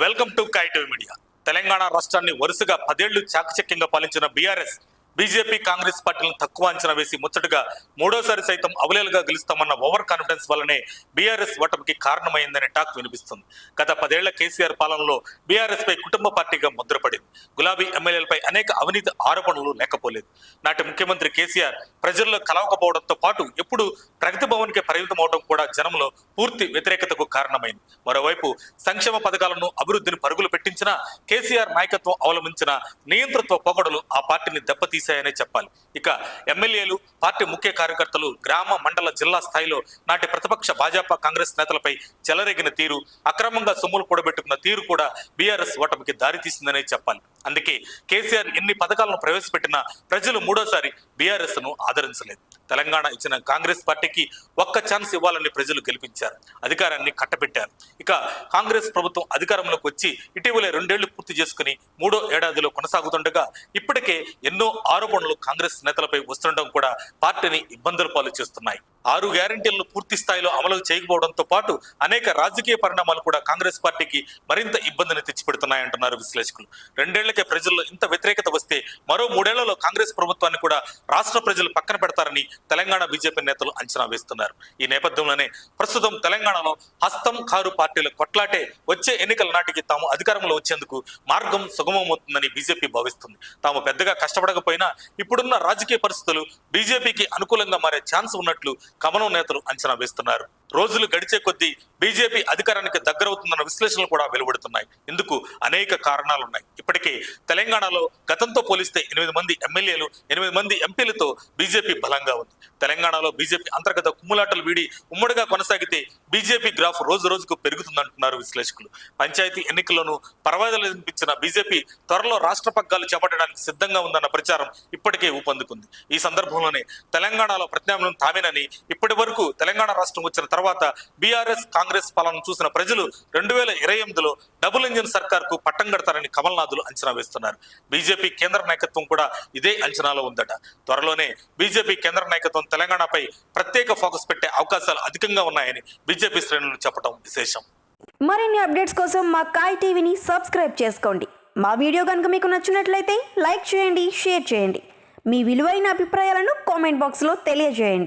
Welcome to కైటివ్ media. Telangana రాష్ట్రాన్ని వరుసగా 10 ఏళ్లు చాకచక్యంగా పాలించిన బీఆర్ఎస్ బీజేపీ కాంగ్రెస్ పార్టీలను తక్కువ అంచనా వేసి ముచ్చటగా మూడోసారి సైతం అవలేలుగా గెలుస్తామన్న ఓవర్ కాన్ఫిడెన్స్ వల్లనే బీఆర్ఎస్ ఓటమికి కారణమైందనే టాక్ వినిపిస్తుంది. గత 10 ఏళ్ల కేసీఆర్ పాలనలో బీఆర్ఎస్ పై కుటుంబ పార్టీగా ముద్రపడింది. గులాబీ ఎమ్మెల్యేలపై అనేక అవినీతి ఆరోపణలు లేకపోలేదు. నాటి ముఖ్యమంత్రి కేసీఆర్ ప్రజల్లో కలవకపోవడంతో పాటు ఎప్పుడు ప్రగతి భవన్కి పరిమితం అవడం కూడా జనంలో పూర్తి వ్యతిరేకతకు కారణమైంది. మరోవైపు సంక్షేమ పథకాలను అభివృద్ధిని పరుగులు పెట్టించిన కేసీఆర్ నాయకత్వం అవలంబించిన నియంతృత్వ పోకడలు ఆ పార్టీని దెబ్బతీశాయనే చెప్పాలి. ఇక ఎమ్మెల్యేలు, పార్టీ ముఖ్య కార్యకర్తలు గ్రామ, మండల, జిల్లా స్థాయిలో నాటి ప్రతిపక్ష భాజపా, కాంగ్రెస్ నేతలపై చెలరేగిన తీరు, అక్రమంగా సొమ్ములు కూడబెట్టుకున్న తీరు కూడా బీఆర్ఎస్ ఓటమికి దారితీసిందనే చెప్పాలి. అందుకే కేసీఆర్ ఎన్ని పథకాలను ప్రవేశపెట్టినా ప్రజలు మూడోసారి బీఆర్ఎస్ ను ఆదరించలేదు. తెలంగాణ ఇచ్చిన కాంగ్రెస్ పార్టీకి ఒక్క ఛాన్స్ ఇవ్వాలని ప్రజలు గెలిపించారు, అధికారాన్ని కట్టబెట్టారు. ఇక కాంగ్రెస్ ప్రభుత్వం అధికారంలోకి వచ్చి ఇటీవలే 2 ఏళ్లు పూర్తి చేసుకుని 3వ ఏడాదిలో కొనసాగుతుండగా ఇప్పటికే ఎన్నో ఆరోపణలు కాంగ్రెస్ నేతలపై వస్తుండడం కూడా పార్టీని ఇబ్బందుల పాలు చేస్తున్నాయి. 6 గ్యారెంటీలను పూర్తి స్థాయిలో అమలు చేయకపోవడంతో పాటు అనేక రాజకీయ పరిణామాలు కూడా కాంగ్రెస్ పార్టీకి మరింత ఇబ్బందిని తెచ్చిపెడుతున్నాయంటున్నారు విశ్లేషకులు. 2 ఏళ్లకే ప్రజల్లో ఇంత వ్యతిరేకత వస్తే మరో 3 ఏళ్లలో కాంగ్రెస్ ప్రభుత్వాన్ని కూడా రాష్ట్ర ప్రజలు పక్కన పెడతారని తెలంగాణ బీజేపీ నేతలు అంచనా వేస్తున్నారు. ఈ నేపథ్యంలోనే ప్రస్తుతం తెలంగాణలో హస్తం కారు పార్టీల కొట్లాటే వచ్చే ఎన్నికల నాటికి తాము అధికారంలో వచ్చేందుకు మార్గం సుగమమవుతుందని బీజేపీ భావిస్తుంది. తాము పెద్దగా కష్టపడకపోయినా ఇప్పుడున్న రాజకీయ పరిస్థితులు బీజేపీకి అనుకూలంగా మారే ఛాన్స్ ఉన్నట్లు కమలం నేతలు అంచనా వేస్తున్నారు. రోజులు గడిచే కొద్దీ బీజేపీ అధికారానికి దగ్గరవుతుందన్న విశ్లేషణలు కూడా వెలువడుతున్నాయి. ఇందుకు అనేక కారణాలున్నాయి. ఇప్పటికే తెలంగాణలో గతంతో పోలిస్తే 8 మంది ఎమ్మెల్యేలు, 8 మంది ఎంపీలతో బీజేపీ బలంగా ఉంది. తెలంగాణలో బీజేపీ అంతర్గత కుమ్ములాటలు వీడి ఉమ్మడిగా కొనసాగితే బీజేపీ గ్రాఫ్ రోజు రోజుకు పెరుగుతుందంటున్నారు విశ్లేషకులు. పంచాయతీ ఎన్నికల్లోనూ పర్వాలేదు అనిపించిన బీజేపీ త్వరలో రాష్ట్ర పగ్గాలు చేపట్టడానికి సిద్ధంగా ఉందన్న ప్రచారం ఇప్పటికే ఊపందుకుంది. ఈ సందర్భంలోనే తెలంగాణలో ప్రత్యామ్నాయం తామేనని, ఇప్పటి వరకు తెలంగాణ రాష్ట్రం వచ్చిన తర్వాత బీఆర్ఎస్ కాంగ్రెస్ పాలన చూసిన ప్రజలు 2028లో డబుల్ ఇంజిన్ సర్కార్ కు పట్టం కడతారని కమల్నాథులు అంచనా వేస్తున్నారు. బీజేపీ కేంద్ర నాయకత్వం కూడా ఇదే అంచనాలో ఉందట. త్వరలోనే బీజేపీ కేంద్ర నాయకత్వం తెలంగాణపై ప్రత్యేక ఫోకస్ పెట్టే అవకాశాలు అధికంగా ఉన్నాయని బీజేపీ శ్రేణులు చెప్పడం విశేషం. మరిన్ని అప్డేట్స్ కోసం మా కాయ్ టీవీని సబ్స్క్రైబ్ చేసుకోండి. మా వీడియో కనుక మీకు నచ్చినట్లయితే లైక్ చేయండి, షేర్ చేయండి. మీ విలువైన అభిప్రాయాలను కామెంట్ బాక్స్లో తెలియజేయండి.